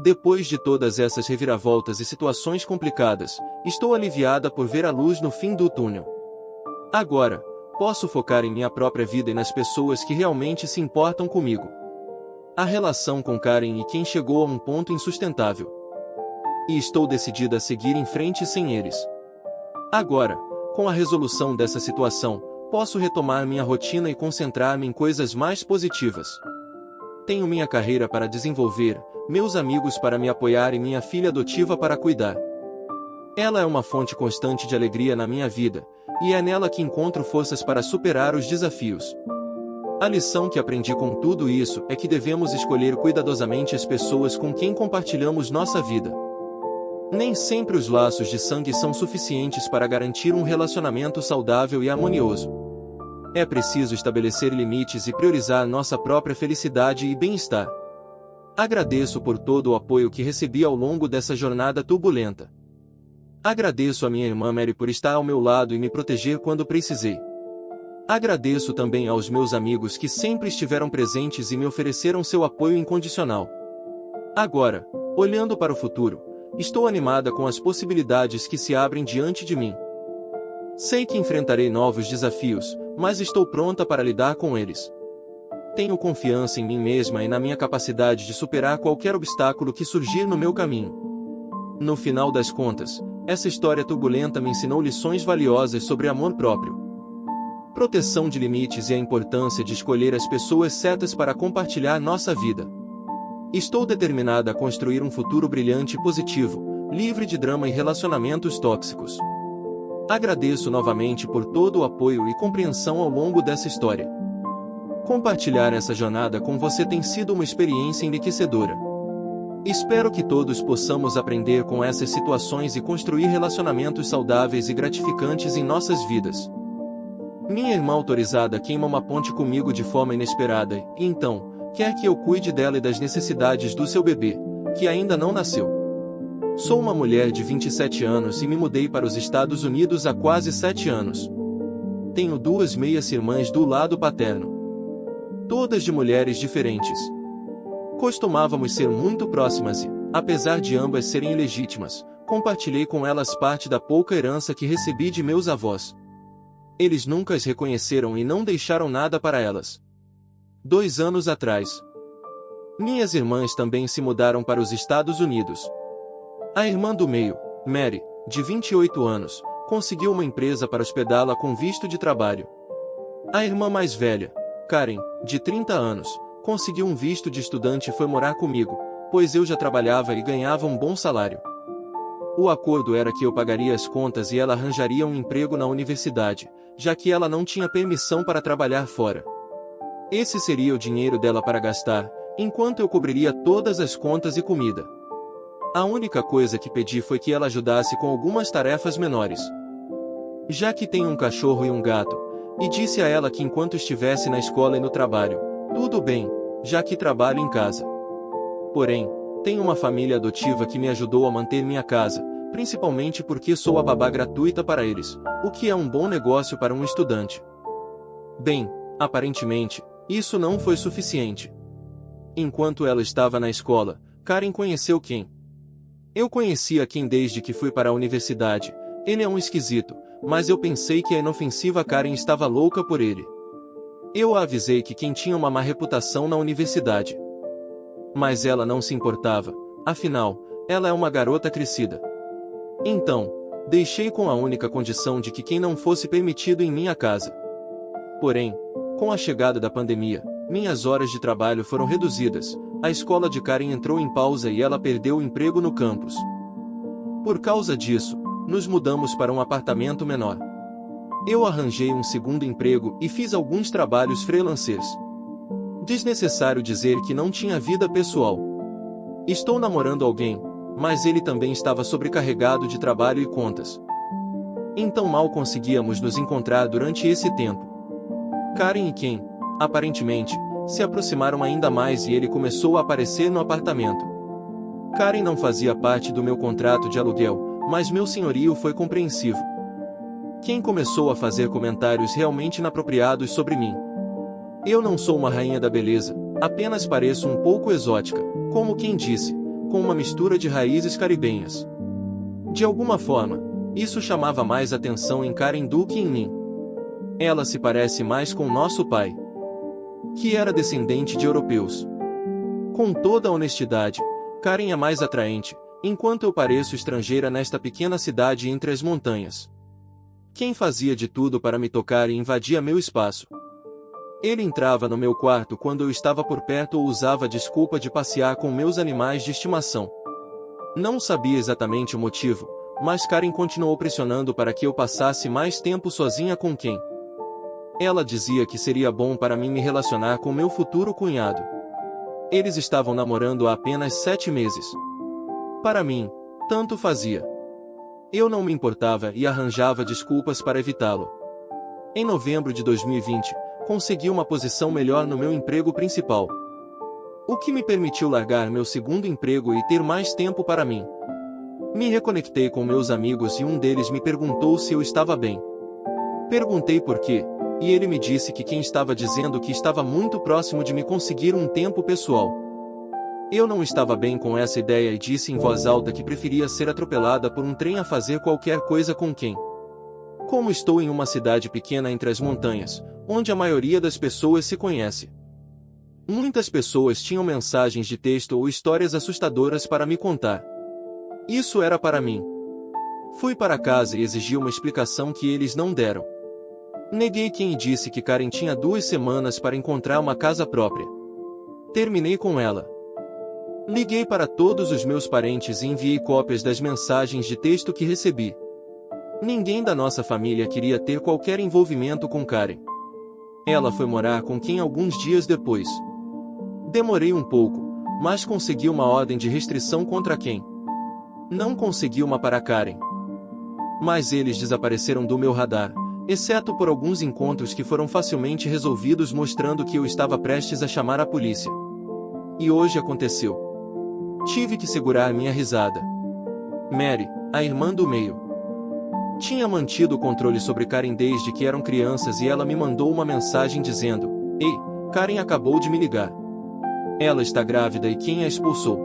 Depois de todas essas reviravoltas e situações complicadas, estou aliviada por ver a luz no fim do túnel. Agora, posso focar em minha própria vida e nas pessoas que realmente se importam comigo. A relação com Karen e Ken chegou a um ponto insustentável. E estou decidida a seguir em frente sem eles. Agora, com a resolução dessa situação, posso retomar minha rotina e concentrar-me em coisas mais positivas. Tenho minha carreira para desenvolver, meus amigos para me apoiar e minha filha adotiva para cuidar. Ela é uma fonte constante de alegria na minha vida, e é nela que encontro forças para superar os desafios. A lição que aprendi com tudo isso é que devemos escolher cuidadosamente as pessoas com quem compartilhamos nossa vida. Nem sempre os laços de sangue são suficientes para garantir um relacionamento saudável e harmonioso. É preciso estabelecer limites e priorizar nossa própria felicidade e bem-estar. Agradeço por todo o apoio que recebi ao longo dessa jornada turbulenta. Agradeço a minha irmã Mary por estar ao meu lado e me proteger quando precisei. Agradeço também aos meus amigos que sempre estiveram presentes e me ofereceram seu apoio incondicional. Agora, olhando para o futuro, estou animada com as possibilidades que se abrem diante de mim. Sei que enfrentarei novos desafios, mas estou pronta para lidar com eles. Tenho confiança em mim mesma e na minha capacidade de superar qualquer obstáculo que surgir no meu caminho. No final das contas, essa história turbulenta me ensinou lições valiosas sobre amor próprio, proteção de limites e a importância de escolher as pessoas certas para compartilhar nossa vida. Estou determinada a construir um futuro brilhante e positivo, livre de drama e relacionamentos tóxicos. Agradeço novamente por todo o apoio e compreensão ao longo dessa história. Compartilhar essa jornada com você tem sido uma experiência enriquecedora. Espero que todos possamos aprender com essas situações e construir relacionamentos saudáveis e gratificantes em nossas vidas. Minha irmã autorizada queima uma ponte comigo de forma inesperada e, então, quer que eu cuide dela e das necessidades do seu bebê, que ainda não nasceu. Sou uma mulher de 27 anos e me mudei para os Estados Unidos há quase 7 anos. Tenho 2 meias-irmãs do lado paterno. Todas de mulheres diferentes. Costumávamos ser muito próximas e, apesar de ambas serem ilegítimas, compartilhei com elas parte da pouca herança que recebi de meus avós. Eles nunca as reconheceram e não deixaram nada para elas. 2 anos atrás, minhas irmãs também se mudaram para os Estados Unidos. A irmã do meio, Mary, de 28 anos, conseguiu uma empresa para hospedá-la com visto de trabalho. A irmã mais velha, Karen, de 30 anos, conseguiu um visto de estudante e foi morar comigo, pois eu já trabalhava e ganhava um bom salário. O acordo era que eu pagaria as contas e ela arranjaria um emprego na universidade, já que ela não tinha permissão para trabalhar fora. Esse seria o dinheiro dela para gastar, enquanto eu cobriria todas as contas e comida. A única coisa que pedi foi que ela ajudasse com algumas tarefas menores. Já que tenho um cachorro e um gato, e disse a ela que enquanto estivesse na escola e no trabalho, tudo bem, já que trabalho em casa. Porém, tenho uma família adotiva que me ajudou a manter minha casa, principalmente porque sou a babá gratuita para eles, o que é um bom negócio para um estudante. Bem, aparentemente, isso não foi suficiente. Enquanto ela estava na escola, Karen conheceu Ken. Eu conhecia Ken desde que fui para a universidade. Ele é um esquisito, mas eu pensei que a inofensiva Karen estava louca por ele. Eu a avisei que Ken tinha uma má reputação na universidade. Mas ela não se importava, afinal, ela é uma garota crescida. Então, deixei com a única condição de que Ken não fosse permitido em minha casa. Porém, com a chegada da pandemia, minhas horas de trabalho foram reduzidas, a escola de Karen entrou em pausa e ela perdeu o emprego no campus. Por causa disso, nos mudamos para um apartamento menor. Eu arranjei um segundo emprego e fiz alguns trabalhos freelancers. Desnecessário dizer que não tinha vida pessoal. Estou namorando alguém, mas ele também estava sobrecarregado de trabalho e contas. Então mal conseguíamos nos encontrar durante esse tempo. Karen e Ken, aparentemente, se aproximaram ainda mais e ele começou a aparecer no apartamento. Karen não fazia parte do meu contrato de aluguel, mas meu senhorio foi compreensivo. Ken começou a fazer comentários realmente inapropriados sobre mim. Eu não sou uma rainha da beleza, apenas pareço um pouco exótica, como Ken disse, com uma mistura de raízes caribenhas. De alguma forma, isso chamava mais atenção em Karen do que em mim. Ela se parece mais com nosso pai, que era descendente de europeus. Com toda a honestidade, Karen é mais atraente, enquanto eu pareço estrangeira nesta pequena cidade entre as montanhas. Quem fazia de tudo para me tocar e invadia meu espaço. Ele entrava no meu quarto quando eu estava por perto ou usava a desculpa de passear com meus animais de estimação. Não sabia exatamente o motivo, mas Karen continuou pressionando para que eu passasse mais tempo sozinha com Ken. Ela dizia que seria bom para mim me relacionar com meu futuro cunhado. Eles estavam namorando há apenas 7 meses. Para mim, tanto fazia. Eu não me importava e arranjava desculpas para evitá-lo. Em novembro de 2020, consegui uma posição melhor no meu emprego principal, o que me permitiu largar meu segundo emprego e ter mais tempo para mim. Me reconectei com meus amigos e um deles me perguntou se eu estava bem. Perguntei por quê, e ele me disse que quem estava dizendo que estava muito próximo de me conseguir um tempo pessoal. Eu não estava bem com essa ideia e disse em voz alta que preferia ser atropelada por um trem a fazer qualquer coisa com quem. Como estou em uma cidade pequena entre as montanhas, onde a maioria das pessoas se conhece. Muitas pessoas tinham mensagens de texto ou histórias assustadoras para me contar. Isso era para mim. Fui para casa e exigi uma explicação que eles não deram. Neguei quem e disse que Karen tinha 2 semanas para encontrar uma casa própria. Terminei com ela. Liguei para todos os meus parentes e enviei cópias das mensagens de texto que recebi. Ninguém da nossa família queria ter qualquer envolvimento com Karen. Ela foi morar com quem alguns dias depois. Demorei um pouco, mas consegui uma ordem de restrição contra quem. Não consegui uma para Karen. Mas eles desapareceram do meu radar, exceto por alguns encontros que foram facilmente resolvidos mostrando que eu estava prestes a chamar a polícia. E hoje aconteceu. Tive que segurar minha risada. Mary, a irmã do meio, tinha mantido o controle sobre Karen desde que eram crianças e ela me mandou uma mensagem dizendo: "Ei, Karen acabou de me ligar. Ela está grávida e quem a expulsou?"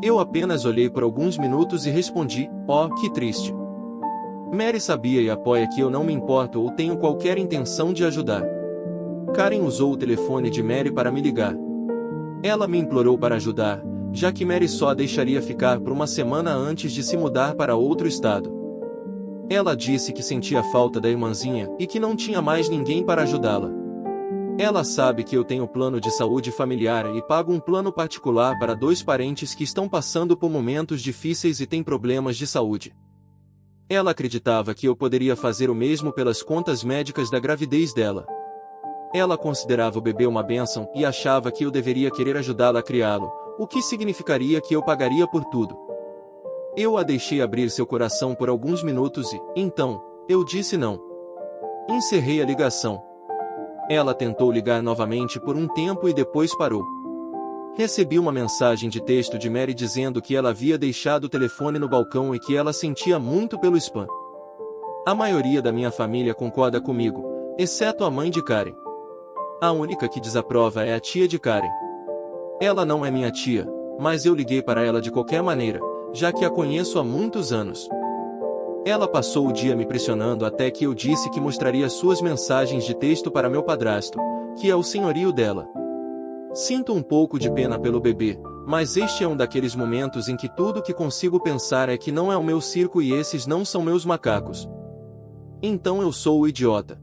Eu apenas olhei por alguns minutos e respondi: "Oh, que triste." Mary sabia e apoia que eu não me importo ou tenho qualquer intenção de ajudar. Karen usou o telefone de Mary para me ligar. Ela me implorou para ajudar, já que Mary só a deixaria ficar por uma semana antes de se mudar para outro estado. Ela disse que sentia falta da irmãzinha e que não tinha mais ninguém para ajudá-la. Ela sabe que eu tenho plano de saúde familiar e pago um plano particular para 2 parentes que estão passando por momentos difíceis e têm problemas de saúde. Ela acreditava que eu poderia fazer o mesmo pelas contas médicas da gravidez dela. Ela considerava o bebê uma bênção e achava que eu deveria querer ajudá-la a criá-lo, o que significaria que eu pagaria por tudo. Eu a deixei abrir seu coração por alguns minutos e, então, eu disse não. Encerrei a ligação. Ela tentou ligar novamente por um tempo e depois parou. Recebi uma mensagem de texto de Mary dizendo que ela havia deixado o telefone no balcão e que ela sentia muito pelo spam. A maioria da minha família concorda comigo, exceto a mãe de Karen. A única que desaprova é a tia de Karen. Ela não é minha tia, mas eu liguei para ela de qualquer maneira, já que a conheço há muitos anos. Ela passou o dia me pressionando até que eu disse que mostraria suas mensagens de texto para meu padrasto, que é o senhorio dela. Sinto um pouco de pena pelo bebê, mas este é um daqueles momentos em que tudo que consigo pensar é que não é o meu circo e esses não são meus macacos. Então eu sou o idiota.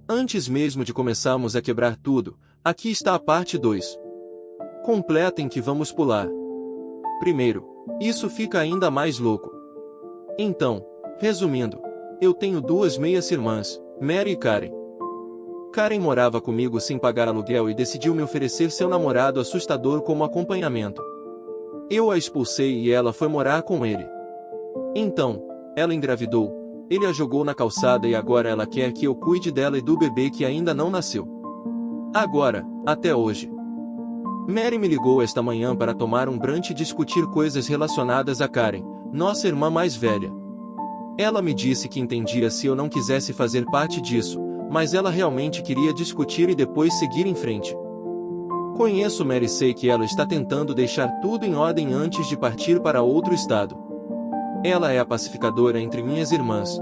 Antes mesmo de começarmos a quebrar tudo, aqui está a parte 2. Completa em que vamos pular. Primeiro, isso fica ainda mais louco. Então, resumindo, eu tenho 2 meias-irmãs, Mary e Karen. Karen morava comigo sem pagar aluguel e decidiu me oferecer seu namorado assustador como acompanhamento. Eu a expulsei e ela foi morar com ele. Então, ela engravidou, ele a jogou na calçada e agora ela quer que eu cuide dela e do bebê que ainda não nasceu. Agora, até hoje. Mary me ligou esta manhã para tomar um brunch e discutir coisas relacionadas a Karen, nossa irmã mais velha. Ela me disse que entendia se eu não quisesse fazer parte disso, mas ela realmente queria discutir e depois seguir em frente. Conheço Mary e sei que ela está tentando deixar tudo em ordem antes de partir para outro estado. Ela é a pacificadora entre minhas irmãs.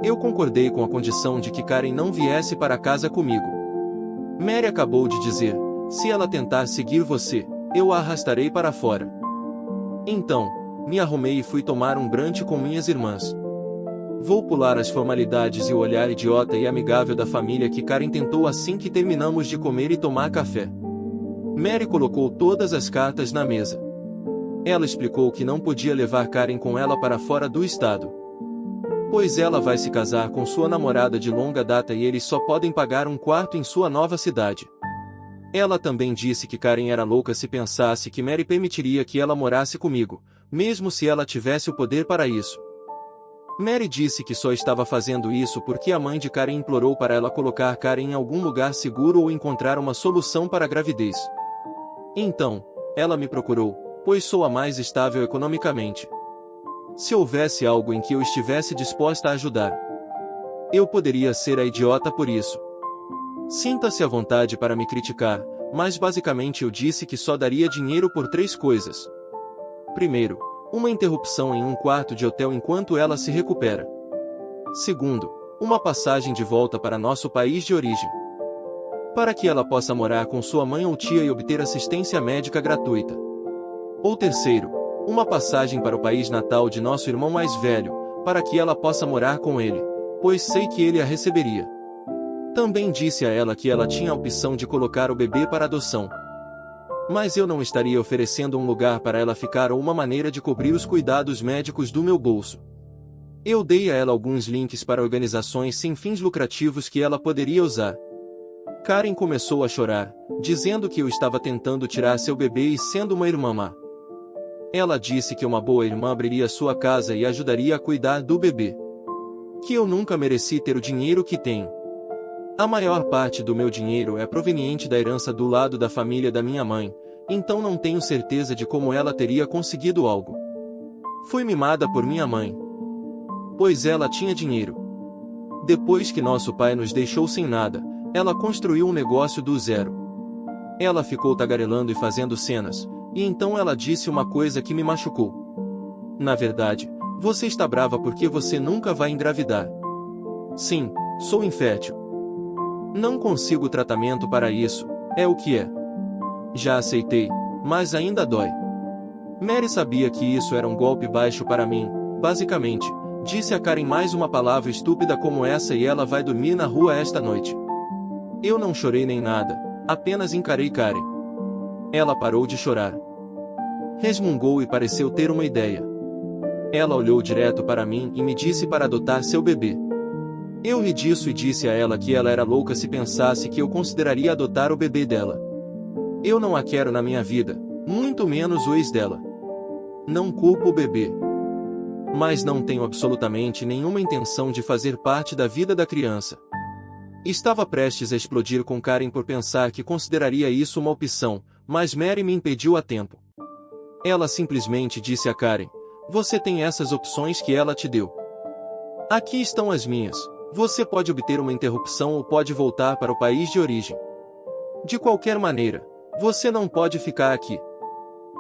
Eu concordei com a condição de que Karen não viesse para casa comigo. Mary acabou de dizer, se ela tentar seguir você, eu a arrastarei para fora. Então, me arrumei e fui tomar um brunch com minhas irmãs. Vou pular as formalidades e o olhar idiota e amigável da família que Karen tentou assim que terminamos de comer e tomar café. Mary colocou todas as cartas na mesa. Ela explicou que não podia levar Karen com ela para fora do estado, pois ela vai se casar com sua namorada de longa data e eles só podem pagar um quarto em sua nova cidade. Ela também disse que Karen era louca se pensasse que Mary permitiria que ela morasse comigo, mesmo se ela tivesse o poder para isso. Mary disse que só estava fazendo isso porque a mãe de Karen implorou para ela colocar Karen em algum lugar seguro ou encontrar uma solução para a gravidez. Então, ela me procurou, pois sou a mais estável economicamente. Se houvesse algo em que eu estivesse disposta a ajudar, eu poderia ser a idiota por isso. Sinta-se à vontade para me criticar, mas basicamente eu disse que só daria dinheiro por 3 coisas. Primeiro, uma interrupção em um quarto de hotel enquanto ela se recupera. Segundo, uma passagem de volta para nosso país de origem, para que ela possa morar com sua mãe ou tia e obter assistência médica gratuita. Ou terceiro, uma passagem para o país natal de nosso irmão mais velho, para que ela possa morar com ele, pois sei que ele a receberia. Também disse a ela que ela tinha a opção de colocar o bebê para adoção, mas eu não estaria oferecendo um lugar para ela ficar ou uma maneira de cobrir os cuidados médicos do meu bolso. Eu dei a ela alguns links para organizações sem fins lucrativos que ela poderia usar. Karen começou a chorar, dizendo que eu estava tentando tirar seu bebê e sendo uma irmã má. Ela disse que uma boa irmã abriria sua casa e ajudaria a cuidar do bebê. Que eu nunca mereci ter o dinheiro que tenho. A maior parte do meu dinheiro é proveniente da herança do lado da família da minha mãe, então não tenho certeza de como ela teria conseguido algo. Fui mimada por minha mãe, pois ela tinha dinheiro. Depois que nosso pai nos deixou sem nada, ela construiu um negócio do zero. Ela ficou tagarelando e fazendo cenas, e então ela disse uma coisa que me machucou. Na verdade, você está brava porque você nunca vai engravidar. Sim, sou infértil. Não consigo tratamento para isso, é o que é. Já aceitei, mas ainda dói. Mary sabia que isso era um golpe baixo para mim, basicamente. Disse a Karen mais uma palavra estúpida como essa e ela vai dormir na rua esta noite. Eu não chorei nem nada, apenas encarei Karen. Ela parou de chorar. Resmungou e pareceu ter uma ideia. Ela olhou direto para mim e me disse para adotar seu bebê. Eu ri disso e disse a ela que ela era louca se pensasse que eu consideraria adotar o bebê dela. Eu não a quero na minha vida, muito menos o ex dela. Não culpo o bebê, mas não tenho absolutamente nenhuma intenção de fazer parte da vida da criança. Estava prestes a explodir com Karen por pensar que consideraria isso uma opção, mas Mary me impediu a tempo. Ela simplesmente disse a Karen, você tem essas opções que ela te deu. Aqui estão as minhas, você pode obter uma interrupção ou pode voltar para o país de origem. De qualquer maneira, você não pode ficar aqui.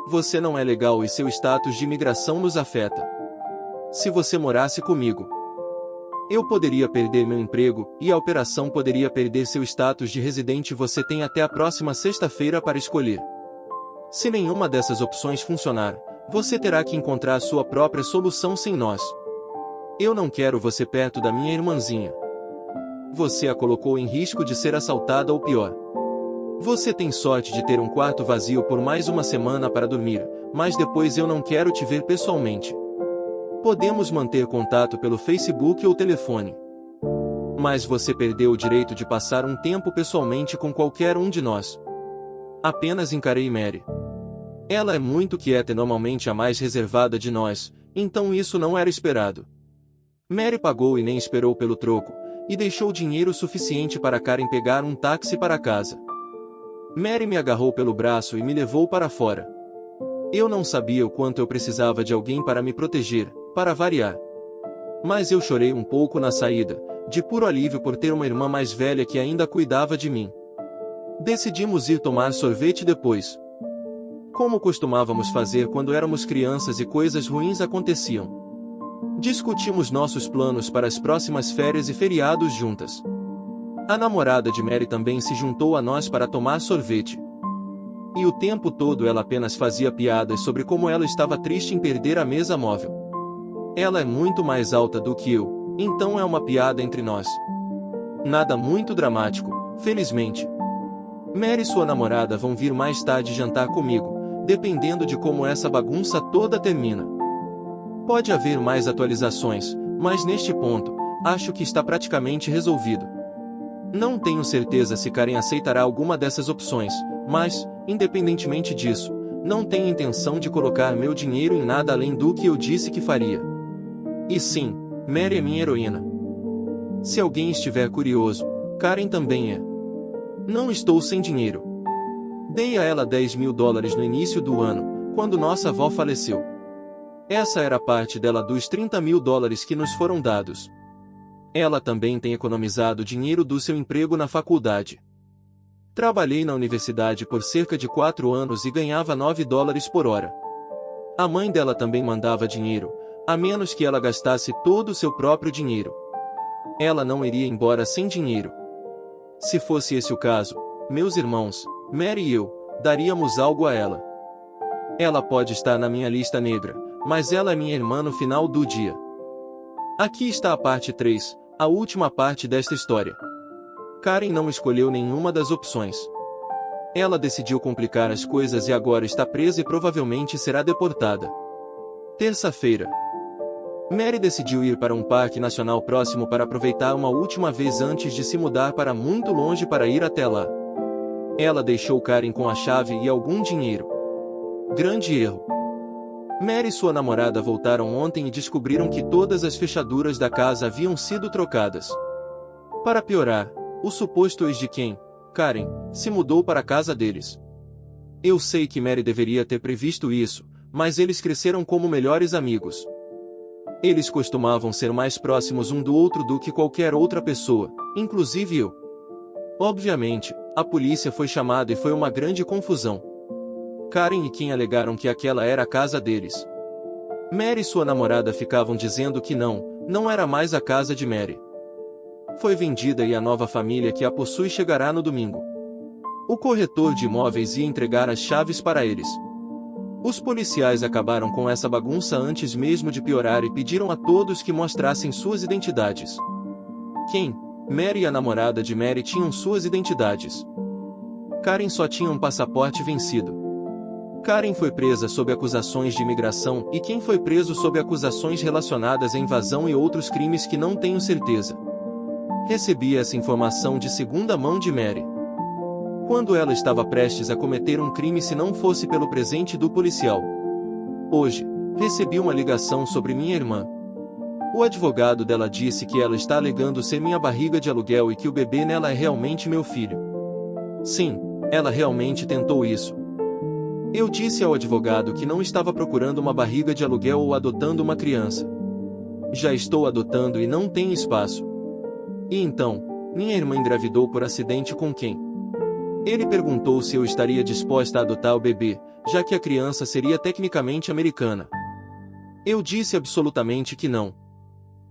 Você não é legal e seu status de imigração nos afeta. Se você morasse comigo, eu poderia perder meu emprego, e a operação poderia perder seu status de residente. Você tem até a próxima sexta-feira para escolher. Se nenhuma dessas opções funcionar, você terá que encontrar sua própria solução sem nós. Eu não quero você perto da minha irmãzinha. Você a colocou em risco de ser assaltada ou pior. Você tem sorte de ter um quarto vazio por mais uma semana para dormir, mas depois eu não quero te ver pessoalmente. Podemos manter contato pelo Facebook ou telefone. Mas você perdeu o direito de passar um tempo pessoalmente com qualquer um de nós. Apenas encarei Mary. Ela é muito quieta e normalmente a mais reservada de nós, então isso não era esperado. Mary pagou e nem esperou pelo troco, e deixou dinheiro suficiente para Karen pegar um táxi para casa. Mary me agarrou pelo braço e me levou para fora. Eu não sabia o quanto eu precisava de alguém para me proteger, para variar. Mas eu chorei um pouco na saída, de puro alívio por ter uma irmã mais velha que ainda cuidava de mim. Decidimos ir tomar sorvete depois. Como costumávamos fazer quando éramos crianças e coisas ruins aconteciam. Discutimos nossos planos para as próximas férias e feriados juntas. A namorada de Mary também se juntou a nós para tomar sorvete. E o tempo todo ela apenas fazia piadas sobre como ela estava triste em perder a mesa móvel. Ela é muito mais alta do que eu, então é uma piada entre nós. Nada muito dramático, felizmente. Mary e sua namorada vão vir mais tarde jantar comigo, dependendo de como essa bagunça toda termina. Pode haver mais atualizações, mas neste ponto, acho que está praticamente resolvido. Não tenho certeza se Karen aceitará alguma dessas opções, mas, independentemente disso, não tenho intenção de colocar meu dinheiro em nada além do que eu disse que faria. E sim, Mary é minha heroína. Se alguém estiver curioso, Karen também é. Não estou sem dinheiro. Dei a ela $10.000 no início do ano, quando nossa avó faleceu. Essa era parte dela dos $30.000 que nos foram dados. Ela também tem economizado dinheiro do seu emprego na faculdade. Trabalhei na universidade por cerca de 4 anos e ganhava $9 por hora. A mãe dela também mandava dinheiro, a menos que ela gastasse todo o seu próprio dinheiro. Ela não iria embora sem dinheiro. Se fosse esse o caso, meus irmãos, Mary e eu, daríamos algo a ela. Ela pode estar na minha lista negra, mas ela é minha irmã no final do dia. Aqui está a parte 3, a última parte desta história. Karen não escolheu nenhuma das opções. Ela decidiu complicar as coisas e agora está presa e provavelmente será deportada. Terça-feira. Mary decidiu ir para um parque nacional próximo para aproveitar uma última vez antes de se mudar para muito longe para ir até lá. Ela deixou Karen com a chave e algum dinheiro. Grande erro. Mary e sua namorada voltaram ontem e descobriram que todas as fechaduras da casa haviam sido trocadas. Para piorar, o suposto ex de quem, Karen, se mudou para a casa deles. Eu sei que Mary deveria ter previsto isso, mas eles cresceram como melhores amigos. Eles costumavam ser mais próximos um do outro do que qualquer outra pessoa, inclusive eu. Obviamente, a polícia foi chamada e foi uma grande confusão. Karen e Kim alegaram que aquela era a casa deles. Mary e sua namorada ficavam dizendo que não era mais a casa de Mary. Foi vendida e a nova família que a possui chegará no domingo. O corretor de imóveis ia entregar as chaves para eles. Os policiais acabaram com essa bagunça antes mesmo de piorar e pediram a todos que mostrassem suas identidades. Kim, Mary e a namorada de Mary tinham suas identidades. Karen só tinha um passaporte vencido. Karen foi presa sob acusações de imigração e Kim foi preso sob acusações relacionadas à invasão e outros crimes que não tenho certeza. Recebi essa informação de segunda mão de Mary. Quando ela estava prestes a cometer um crime se não fosse pelo presente do policial. Hoje, recebi uma ligação sobre minha irmã. O advogado dela disse que ela está alegando ser minha barriga de aluguel e que o bebê nela é realmente meu filho. Sim, ela realmente tentou isso. Eu disse ao advogado que não estava procurando uma barriga de aluguel ou adotando uma criança. Já estou adotando e não tem espaço. E então, minha irmã engravidou por acidente com quem? Ele perguntou se eu estaria disposta a adotar o bebê, já que a criança seria tecnicamente americana. Eu disse absolutamente que não.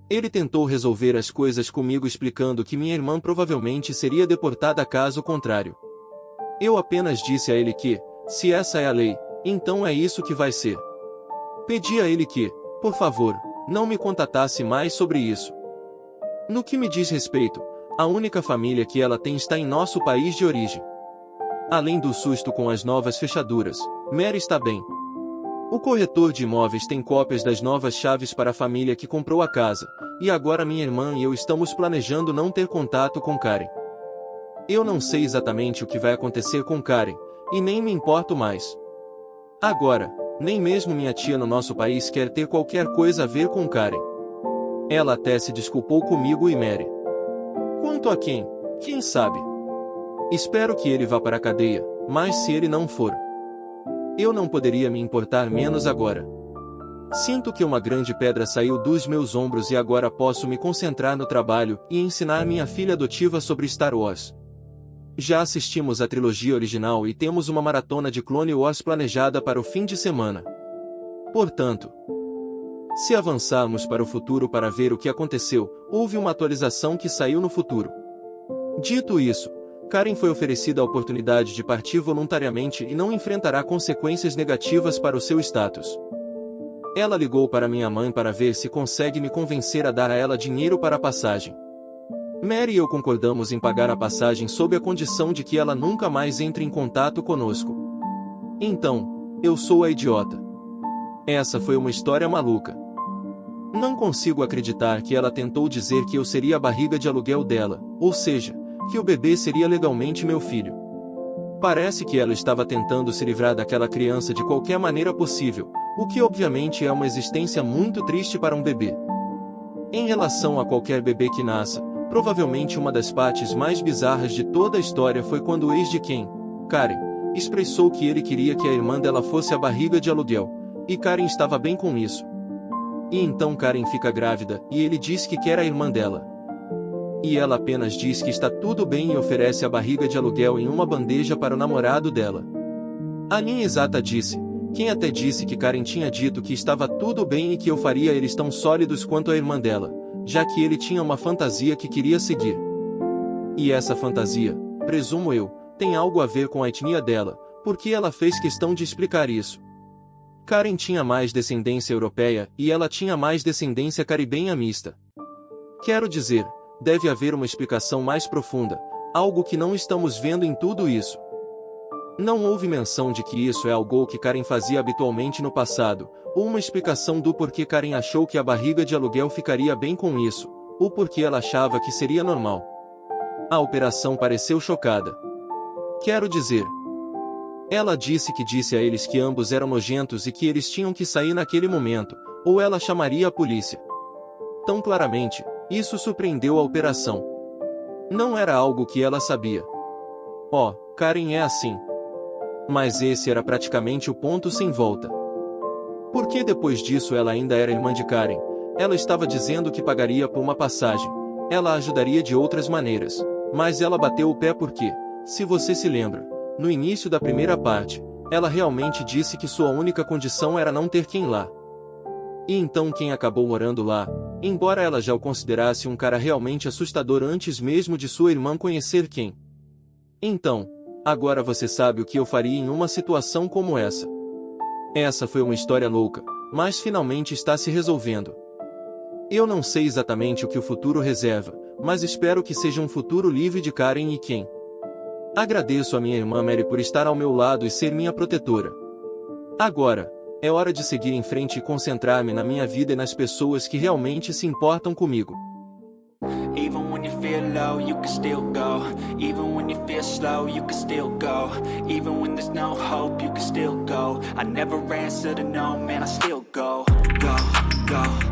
Ele tentou resolver as coisas comigo explicando que minha irmã provavelmente seria deportada caso contrário. Eu apenas disse a ele que, se essa é a lei, então é isso que vai ser. Pedi a ele que, por favor, não me contatasse mais sobre isso. No que me diz respeito, a única família que ela tem está em nosso país de origem. Além do susto com as novas fechaduras, Mary está bem. O corretor de imóveis tem cópias das novas chaves para a família que comprou a casa, e agora minha irmã e eu estamos planejando não ter contato com Karen. Eu não sei exatamente o que vai acontecer com Karen, e nem me importo mais. Agora, nem mesmo minha tia no nosso país quer ter qualquer coisa a ver com Karen. Ela até se desculpou comigo e Mary. Quanto a quem sabe? Espero que ele vá para a cadeia, mas se ele não for, eu não poderia me importar menos agora. Sinto que uma grande pedra saiu dos meus ombros e agora posso me concentrar no trabalho e ensinar minha filha adotiva sobre Star Wars. Já assistimos a trilogia original e temos uma maratona de Clone Wars planejada para o fim de semana. Portanto, se avançarmos para o futuro para ver o que aconteceu, houve uma atualização que saiu no futuro. Dito isso, Karen foi oferecida a oportunidade de partir voluntariamente e não enfrentará consequências negativas para o seu status. Ela ligou para minha mãe para ver se consegue me convencer a dar a ela dinheiro para a passagem. Mary e eu concordamos em pagar a passagem sob a condição de que ela nunca mais entre em contato conosco. Então, eu sou a idiota. Essa foi uma história maluca. Não consigo acreditar que ela tentou dizer que eu seria a barriga de aluguel dela, ou seja, que o bebê seria legalmente meu filho. Parece que ela estava tentando se livrar daquela criança de qualquer maneira possível, o que obviamente é uma existência muito triste para um bebê. Em relação a qualquer bebê que nasça, provavelmente uma das partes mais bizarras de toda a história foi quando o ex de Ken, Karen, expressou que ele queria que a irmã dela fosse a barriga de aluguel, e Karen estava bem com isso. E então Karen fica grávida, e ele diz que quer a irmã dela. E ela apenas diz que está tudo bem e oferece a barriga de aluguel em uma bandeja para o namorado dela. A minha exata disse, quem até disse que Karen tinha dito que estava tudo bem e que eu faria eles tão sólidos quanto a irmã dela, já que ele tinha uma fantasia que queria seguir. E essa fantasia, presumo eu, tem algo a ver com a etnia dela, porque ela fez questão de explicar isso. Karen tinha mais descendência europeia e ela tinha mais descendência caribenha mista. Quero dizer, deve haver uma explicação mais profunda, algo que não estamos vendo em tudo isso. Não houve menção de que isso é algo que Karen fazia habitualmente no passado, ou uma explicação do porquê Karen achou que a barriga de aluguel ficaria bem com isso, ou porque ela achava que seria normal. A operação pareceu chocada. Quero dizer, ela disse a eles que ambos eram nojentos e que eles tinham que sair naquele momento, ou ela chamaria a polícia. Tão claramente, isso surpreendeu a operação. Não era algo que ela sabia. Oh, Karen é assim. Mas esse era praticamente o ponto sem volta. Porque depois disso ela ainda era irmã de Karen. Ela estava dizendo que pagaria por uma passagem. Ela ajudaria de outras maneiras. Mas ela bateu o pé porque, se você se lembra, no início da primeira parte, ela realmente disse que sua única condição era não ter quem lá. E então quem acabou morando lá, embora ela já o considerasse um cara realmente assustador antes mesmo de sua irmã conhecer quem. Então, agora você sabe o que eu faria em uma situação como essa. Essa foi uma história louca, mas finalmente está se resolvendo. Eu não sei exatamente o que o futuro reserva, mas espero que seja um futuro livre de Karen e Ken. Agradeço a minha irmã Mary por estar ao meu lado e ser minha protetora. Agora, é hora de seguir em frente e concentrar-me na minha vida e nas pessoas que realmente se importam comigo. Even when you feel low, you can still go. Even when you feel slow, you can still go. Even when there's no hope, you can still go. I never answer to no, man, I still go. Go, go.